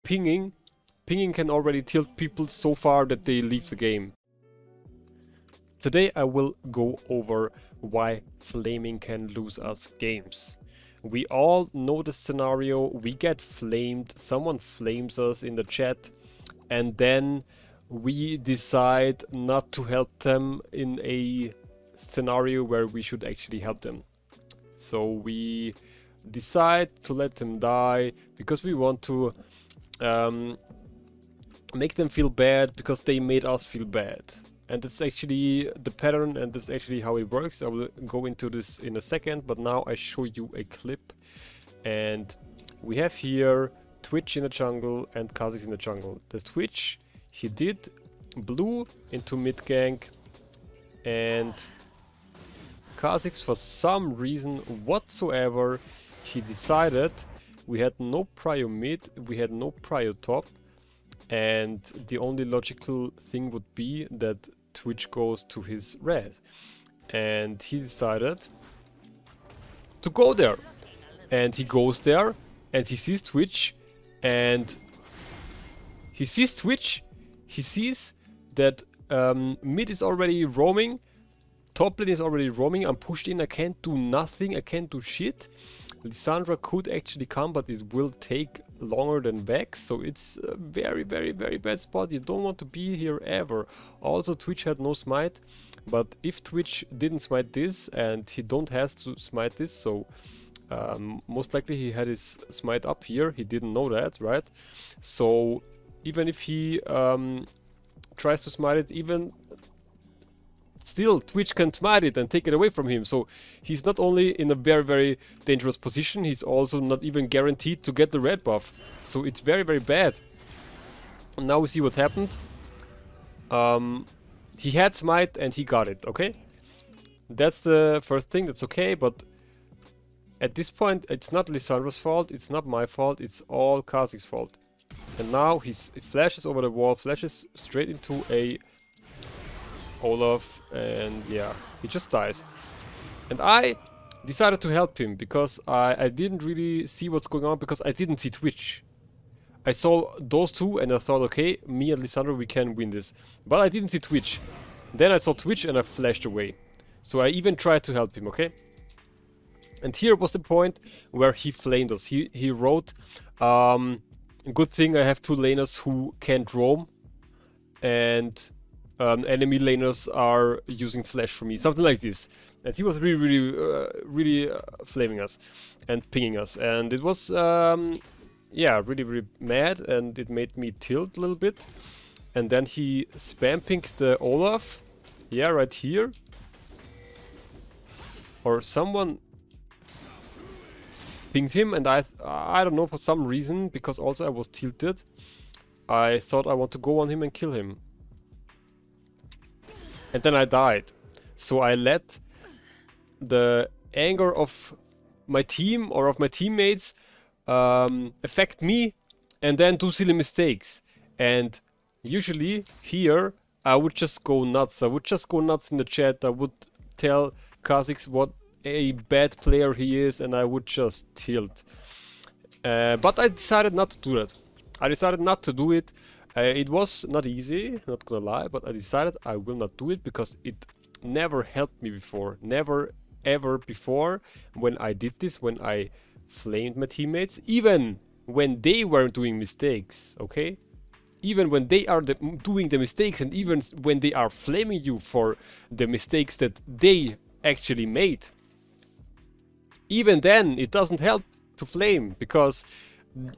pinging, pinging can already tilt people so far that they leave the game. Today I will go over why flaming can lose us games. We all know the scenario, we get flamed, someone flames us in the chat, and then we decide not to help them in a scenario where we should actually help them. So we decide to let them die because we want to make them feel bad because they made us feel bad. And that's actually the pattern, and that's actually how it works. I will go into this in a second, but now I show you a clip. And we have here Twitch in the jungle and Kha'Zix in the jungle. The Twitch, he did blue into mid gank, and Kha'Zix, for some reason whatsoever, he decided we had no prio mid, we had no prio top, and the only logical thing would be that Twitch goes to his red. And he decided to go there. And he goes there and he sees Twitch, and he sees Twitch, he sees that mid is already roaming, top lane is already roaming, I'm pushed in, I can't do nothing, I can't do shit. Lissandra could actually come, but it will take longer than Vex, so it's a very, very, very bad spot. You don't want to be here ever. Also, Twitch had no smite, but if Twitch didn't smite this, and he don't have to smite this, so most likely he had his smite up here, he didn't know that, right? So even if he tries to smite it, even still Twitch can smite it and take it away from him. So he's not only in a very, very dangerous position, he's also not even guaranteed to get the red buff. So it's very, very bad. And now we see what happened. He had smite and he got it, okay? That's the first thing, that's okay, but at this point it's not Lissandra's fault, it's not my fault, it's all Kha'Zix's fault. And now he flashes over the wall, flashes straight into a Olaf, and yeah, he just dies. And I decided to help him because I didn't really see what's going on, because I didn't see Twitch. I saw those two and I thought, okay, me and Lissandra, we can win this. But I didn't see Twitch. Then I saw Twitch and I flashed away. So I even tried to help him, okay? And here was the point where he flamed us. He wrote, good thing I have two laners who can't roam, and enemy laners are using flash for me, something like this. And he was really flaming us and pinging us, and it was yeah, really mad, and it made me tilt a little bit. And then he spam pinged the Olaf, yeah, right here, or someone pinged him, and I don't know, for some reason, because also I was tilted, I thought I want to go on him and kill him. And then I died. So I let the anger of my team or of my teammates affect me and then do silly mistakes. And usually here I would just go nuts. I would just go nuts in the chat. I would tell Kha'Zix what a bad player he is, and I would just tilt. But I decided not to do that. I decided not to do it. It was not easy, not gonna lie, but I decided I will not do it because it never helped me before. Never ever before when I did this, when I flamed my teammates, even when they were doing mistakes, okay? Even when they are doing the mistakes, and even when they are flaming you for the mistakes that they actually made. Even then, it doesn't help to flame, because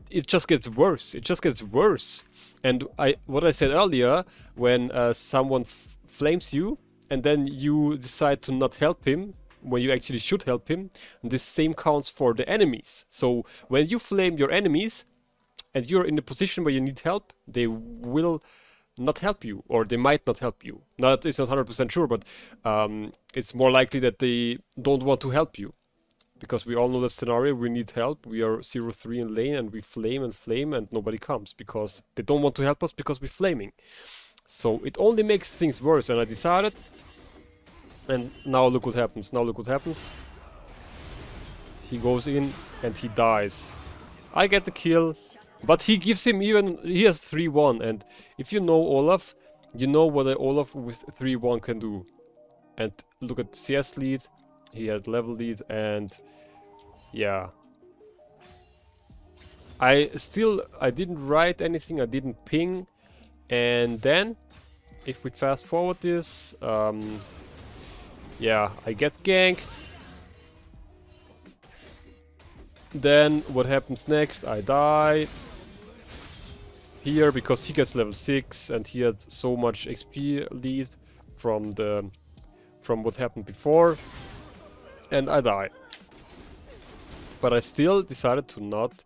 it just gets worse. It just gets worse. And what I said earlier, when someone flames you and then you decide to not help him when you actually should help him, this same counts for the enemies. So when you flame your enemies and you're in a position where you need help, they will not help you, or they might not help you. Now, it's not 100% sure, but it's more likely that they don't want to help you. Because we all know the scenario, we need help, we are 0-3 in lane, and we flame and nobody comes, because they don't want to help us because we're flaming. So it only makes things worse, and I decided, and now look what happens, He goes in and he dies. I get the kill, But he gives him even... He has 3-1, and if you know Olaf, you know what an Olaf with 3-1 can do. And look at CS lead, he had level lead, and... yeah. I didn't write anything, I didn't ping. And then, if we fast forward this, yeah, I get ganked. Then, what happens next? I die. Here, because he gets level 6, and he had so much XP lead from what happened before. And I die. But I still decided to not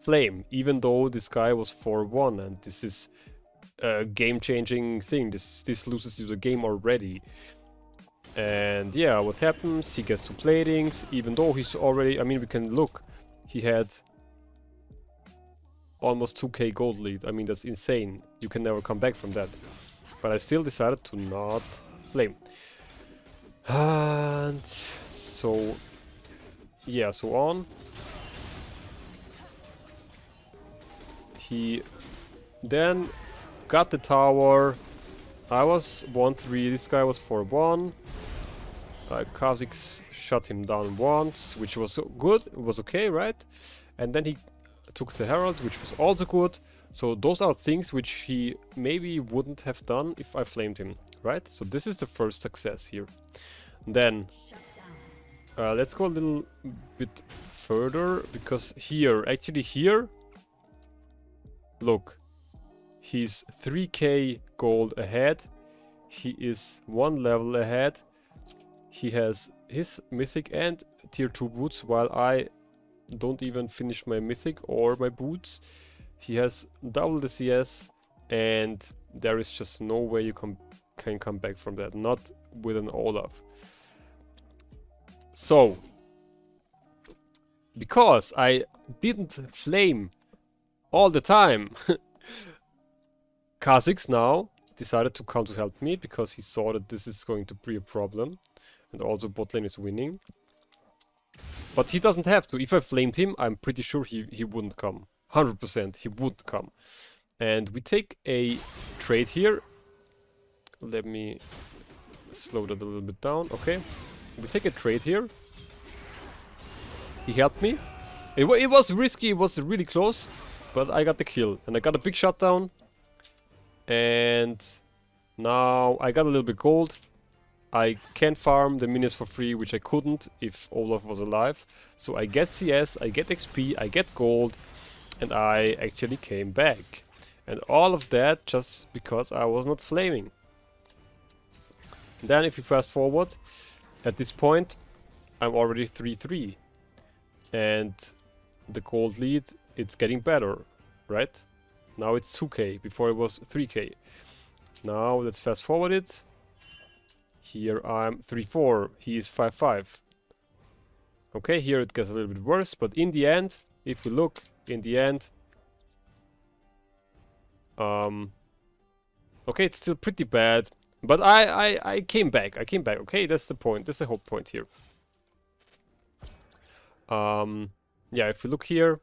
flame, even though this guy was 4-1, and this is a game-changing thing. This loses you the game already. And yeah, what happens? He gets 2 platings, even though he's already... I mean, we can look. He had almost 2k gold lead. I mean, that's insane. You can never come back from that. But I still decided to not flame. And so... yeah, so on. He then got the tower. I was 1-3, this guy was 4-1. Kha'Zix shot him down once, which was good, it was okay, right? And then he took the Herald, which was also good. So those are things which he maybe wouldn't have done if I flamed him, right? So this is the first success here. Then let's go a little bit further, because here, actually here, look, he's 3k gold ahead, he is 1 level ahead, he has his mythic and tier 2 boots, while I don't even finish my mythic or my boots. He has double the CS, and there is just no way you can come back from that, not with an Olaf. So, because I didn't flame all the time, Kha'Zix now decided to come to help me, because he saw that this is going to be a problem, and also bot lane is winning. But he doesn't have to. If I flamed him, I'm pretty sure he wouldn't come. 100% he would come. And we take a trade here. Let me slow that a little bit down. Okay. We take a trade here. He helped me. It was risky, it was really close, but I got the kill. And I got a big shutdown. And now I got a little bit gold. I can farm the minions for free, which I couldn't if Olaf was alive. So I get CS, I get XP, I get gold, and I actually came back. And all of that just because I was not flaming. Then if you fast forward, at this point, I'm already 3-3. And the gold lead, it's getting better, right? Now it's 2k, before it was 3k. Now let's fast forward it. Here I'm 3-4, he is 5-5. Okay, here it gets a little bit worse, but in the end, if we look, in the end... okay, it's still pretty bad, but I came back, okay? That's the point, that's the whole point here. Yeah, if we look here,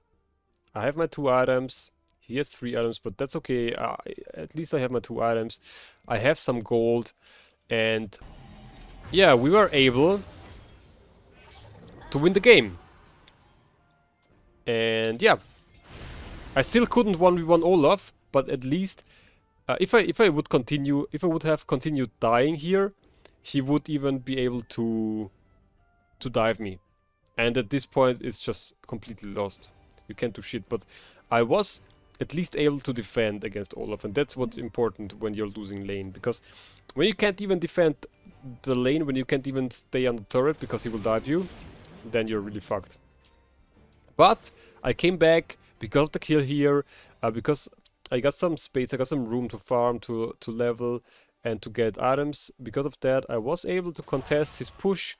I have my 2 items. He has 3 items, but that's okay. At least I have my 2 items. I have some gold. And yeah, we were able to win the game. And yeah, I still couldn't 1v1 Olaf, but at least if I would have continued dying here, he would even be able to dive me. And at this point, it's just completely lost. You can't do shit. But I was at least able to defend against Olaf, and that's what's important when you're losing lane, because when you can't even defend the lane, when you can't even stay on the turret because he will dive you, then you're really fucked. But I came back because of the kill here, because I got some space, I got some room to farm, to level, and to get items. Because of that, I was able to contest his push,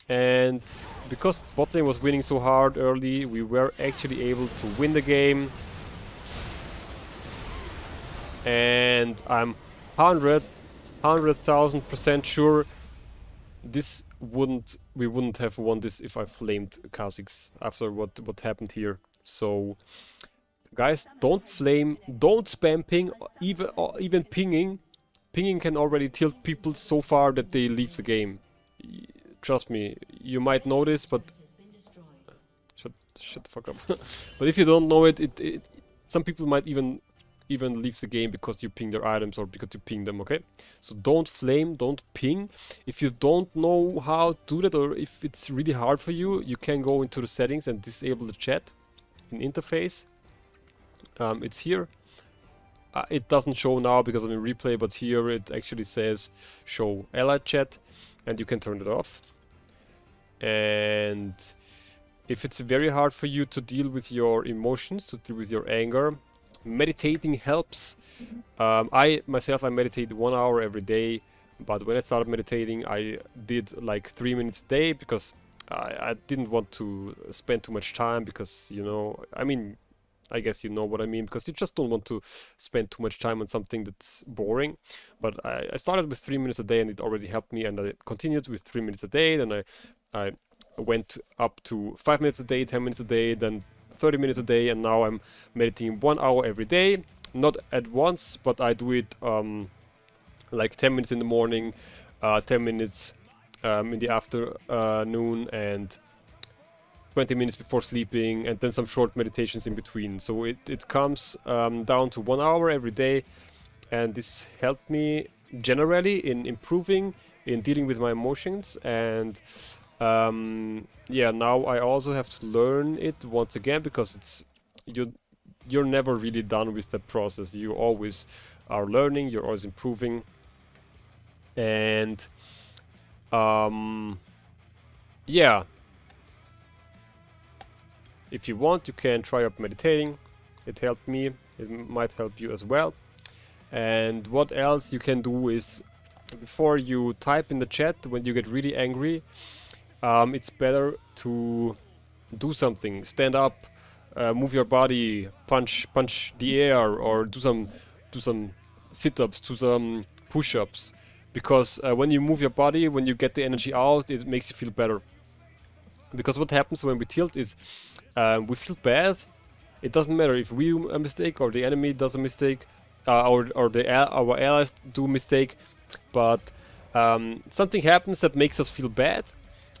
and because bot lane was winning so hard early, we were actually able to win the game. And I'm 100,000% sure we wouldn't have won this if I flamed Kha'Zix after what happened here. So Guys, don't flame, don't spam ping, even pinging. Pinging can already tilt people so far that they leave the game. Trust me, you might know this, but shut the fuck up. But if you don't know it, some people might even leave the game because you ping their items or because you ping them, okay? So don't flame, don't ping. If you don't know how to do that, or if it's really hard for you, you can go into the settings and disable the chat in interface. It's here. It doesn't show now because I'm in replay, but here it actually says show allied chat, and you can turn it off. And if it's very hard for you to deal with your emotions, to deal with your anger, meditating helps. I meditate 1 hour every day, but when I started meditating, I did like 3 minutes a day because I didn't want to spend too much time, because, you know, I mean, I guess you know what I mean, because you just don't want to spend too much time on something that's boring. But I started with 3 minutes a day and it already helped me, and I continued with 3 minutes a day. Then I went up to 5 minutes a day, 10 minutes a day, then 30 minutes a day, and now I'm meditating 1 hour every day. Not at once, but I do it like 10 minutes in the morning, 10 minutes in the afternoon, and 20 minutes before sleeping, and then some short meditations in between. So it comes down to 1 hour every day, and this helped me generally in improving, in dealing with my emotions. And yeah, now I also have to learn it once again, because it's you're never really done with the process. You always are learning, you're always improving. And yeah, if you want, you can try up meditating. It helped me, it might help you as well. And what else you can do is, before you type in the chat, when you get really angry, it's better to do something. Stand up, move your body, punch the air, or do some sit-ups, do some push-ups. Because when you move your body, when you get the energy out, it makes you feel better. Because what happens when we tilt is we feel bad. It doesn't matter if we do a mistake or the enemy does a mistake, or our allies do a mistake, but something happens that makes us feel bad,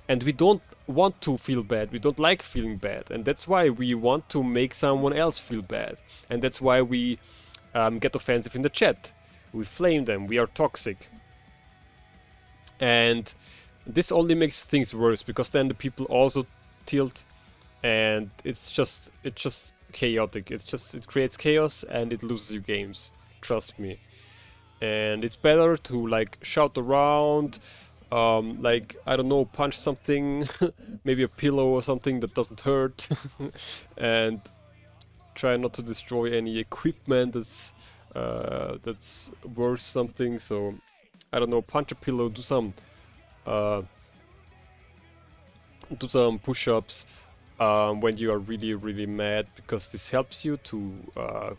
and we don't want to feel bad. We don't like feeling bad, and that's why we want to make someone else feel bad, and that's why we get offensive in the chat. We flame them. We are toxic, and this only makes things worse, because then the people also tilt, and it's just chaotic. It creates chaos, and it loses you games, trust me. And it's better to like shout around, like, I don't know, punch something, maybe a pillow or something that doesn't hurt, and try not to destroy any equipment that's worth something. So I don't know, punch a pillow, do some push-ups when you are really mad, because this helps you to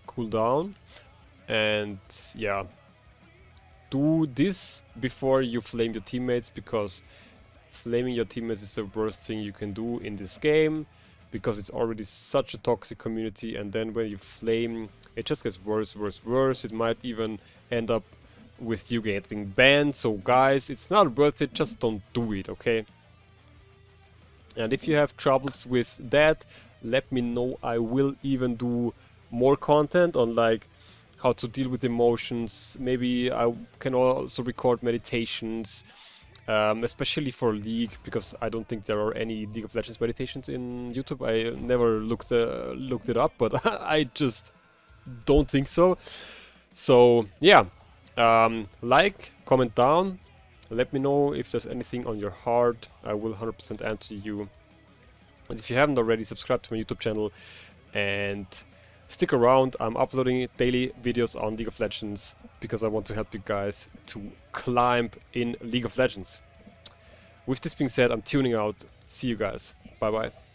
cool down. And yeah, do this before you flame your teammates, because flaming your teammates is the worst thing you can do in this game, because it's already such a toxic community, and then when you flame, it just gets worse. It might even end up with you getting banned. So guys, it's not worth it, just don't do it, okay? And if you have troubles with that, let me know. I will even do more content on like how to deal with emotions. Maybe I can also record meditations, especially for League, because I don't think there are any League of Legends meditations in YouTube. I never looked it up, but I just don't think so. So yeah, like, comment down, let me know if there's anything on your heart. I will 100% answer you. And if you haven't already, subscribe to my YouTube channel and stick around. I'm uploading daily videos on League of Legends because I want to help you guys to climb in League of Legends. With this being said, I'm tuning out. See you guys. Bye bye.